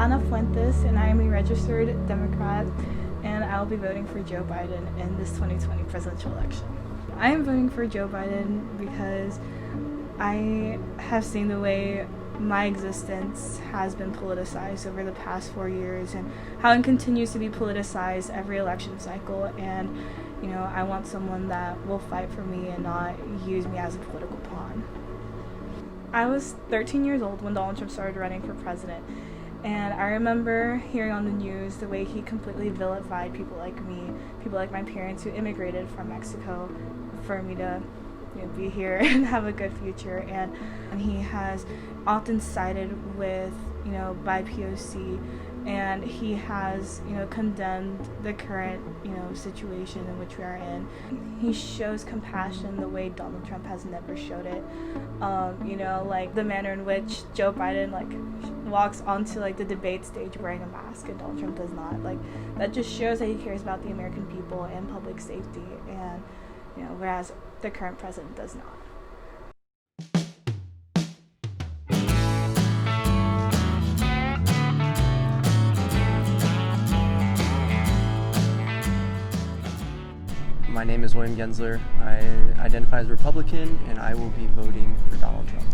Ana Fuentes, and I am a registered Democrat, and I will be voting for Joe Biden in this 2020 presidential election. I am voting for Joe Biden because I have seen the way my existence has been politicized over the past 4 years and how it continues to be politicized every election cycle. And, you know, I want someone that will fight for me and not use me as a political pawn. I was 13 years old when Donald Trump started running for president. And I remember hearing on the news the way he completely vilified people like me, people like my parents who immigrated from Mexico for me to be here and have a good future. And he has often sided with, BIPOC, and he has, condemned the current, situation in which we are in. He shows compassion the way Donald Trump has never showed it. Like the manner in which Joe Biden, walks onto, the debate stage wearing a mask and Donald Trump does not. That just shows that he cares about the American people and public safety, and, whereas the current president does not. My name is William Gensler. I identify as Republican, and I will be voting for Donald Trump.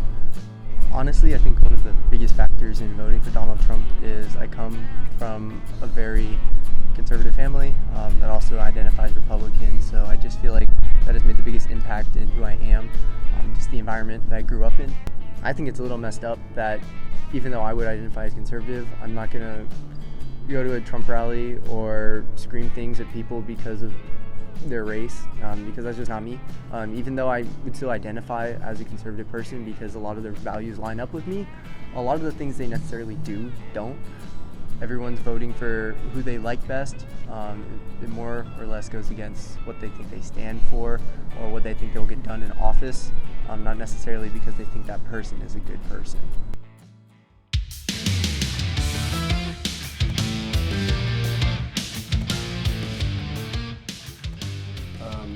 Honestly, I think one of the biggest factors in voting for Donald Trump is I come from a very conservative family that also identifies Republican, so I just feel like that has made the biggest impact in who I am, just the environment that I grew up in. I think it's a little messed up that even though I would identify as conservative, I'm not going to go to a Trump rally or scream things at people because of their race, because that's just not me. Even though I would still identify as a conservative person because a lot of their values line up with me, a lot of the things they necessarily don't. Everyone's voting for who they like best. It more or less goes against what they think they stand for or what they think they'll get done in office, not necessarily because they think that person is a good person.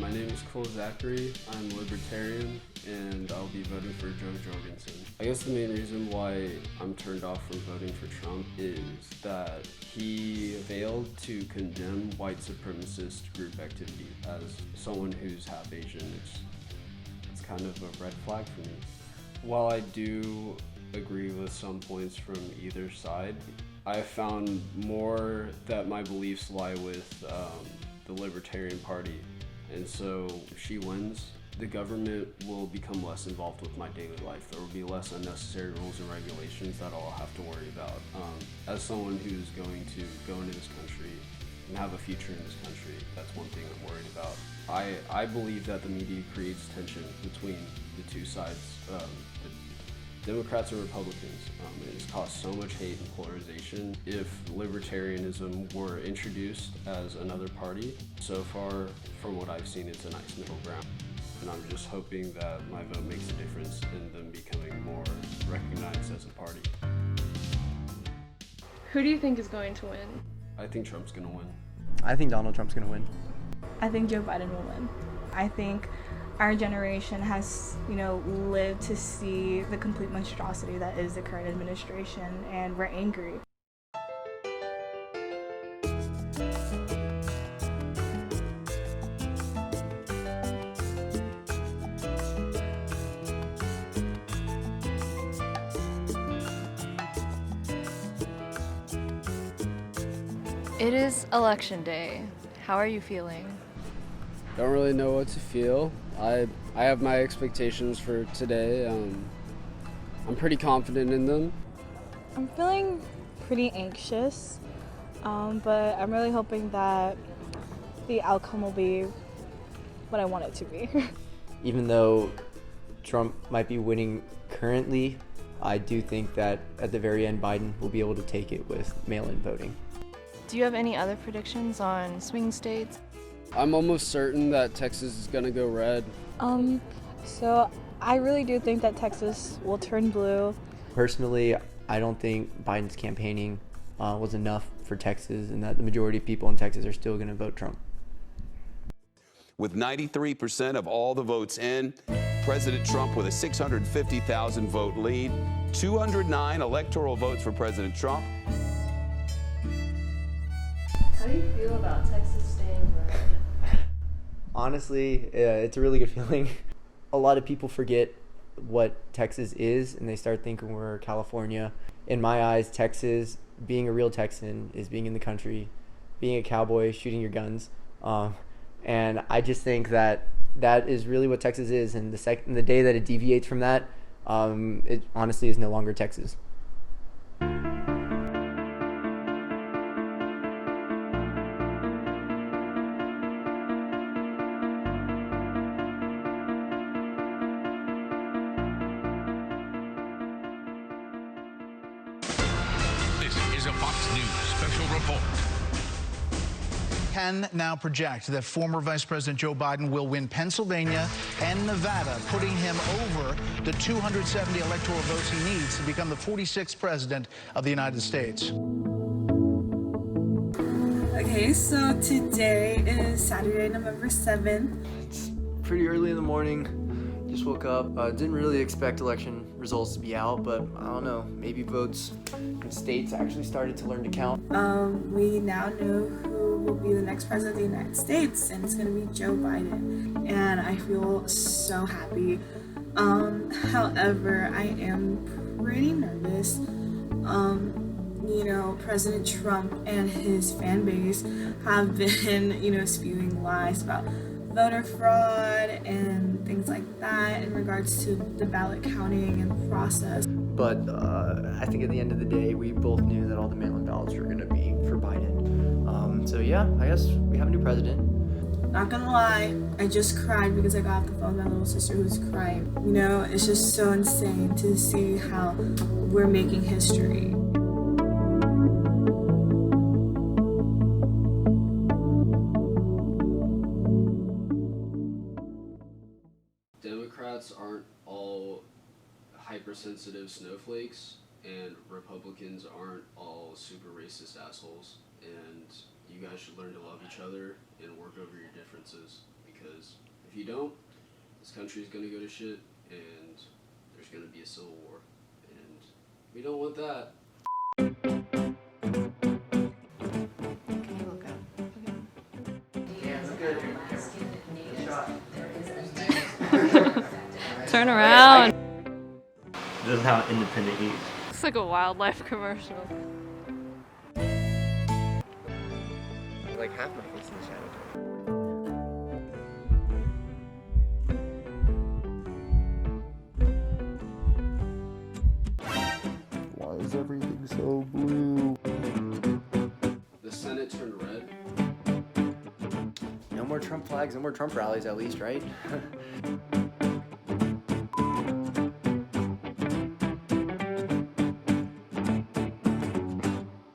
My name is Cole Zachary. I'm libertarian, and I'll be voting for Joe Jorgensen. I guess the main reason why I'm turned off from voting for Trump is that he failed to condemn white supremacist group activity. As someone who's half Asian, it's kind of a red flag for me. While I do agree with some points from either side, I found more that my beliefs lie with the Libertarian Party. And so if she wins, the government will become less involved with my daily life. There will be less unnecessary rules and regulations that I'll have to worry about. As someone who's going to go into this country and have a future in this country, that's one thing I'm worried about. I believe that the media creates tension between the two sides, the Democrats and Republicans. It has caused so much hate and polarization. If libertarianism were introduced as another party, so far from what I've seen, it's a nice middle ground. And I'm just hoping that my vote makes a difference in them becoming more recognized as a party. Who do you think is going to win? I think Trump's going to win. I think Donald Trump's going to win. I think Joe Biden will win. I think our generation has, lived to see the complete monstrosity that is the current administration, and we're angry. It is election day. How are you feeling? Don't really know what to feel. I have my expectations for today. I'm pretty confident in them. I'm feeling pretty anxious, but I'm really hoping that the outcome will be what I want it to be. Even though Trump might be winning currently, I do think that at the very end, Biden will be able to take it with mail-in voting. Do you have any other predictions on swing states? I'm almost certain that Texas is going to go red. So I really do think that Texas will turn blue. Personally, I don't think Biden's campaigning was enough for Texas, and that the majority of people in Texas are still going to vote Trump. With 93% of all the votes in, President Trump with a 650,000 vote lead, 209 electoral votes for President Trump, How do you feel about Texas staying red? Honestly, it's a really good feeling. A lot of people forget what Texas is, and they start thinking we're California. In my eyes, Texas, being a real Texan, is being in the country, being a cowboy, shooting your guns. And I just think that is really what Texas is. And the day that it deviates from that, it honestly is no longer Texas. This is a Fox News special report. Can now project that former Vice President Joe Biden will win Pennsylvania and Nevada, putting him over the 270 electoral votes he needs to become the 46th president of the United States. Okay, so today is Saturday, November 7th. It's pretty early in the morning. Just woke up. Didn't really expect election results to be out, but I don't know. Maybe votes in states actually started to learn to count. We now know who will be the next president of the United States, and it's going to be Joe Biden. And I feel so happy. However, I am pretty nervous. President Trump and his fan base have been, spewing lies about voter fraud and things like that in regards to the ballot counting and process. But I think at the end of the day, we both knew that all the mail-in ballots were going to be for Biden. So yeah, I guess we have a new president. Not gonna lie, I just cried because I got off the phone with my little sister who's crying. It's just so insane to see how we're making history. Democrats aren't all hypersensitive snowflakes, and Republicans aren't all super racist assholes. And you guys should learn to love each other and work over your differences, because if you don't, this country's gonna go to shit and there's gonna be a civil war, and we don't want that. Turn around. This is how independent he is. Looks like a wildlife commercial. Like half my face in the shadow. Why is everything so blue? The Senate turned red. No more Trump flags, no more Trump rallies at least, right?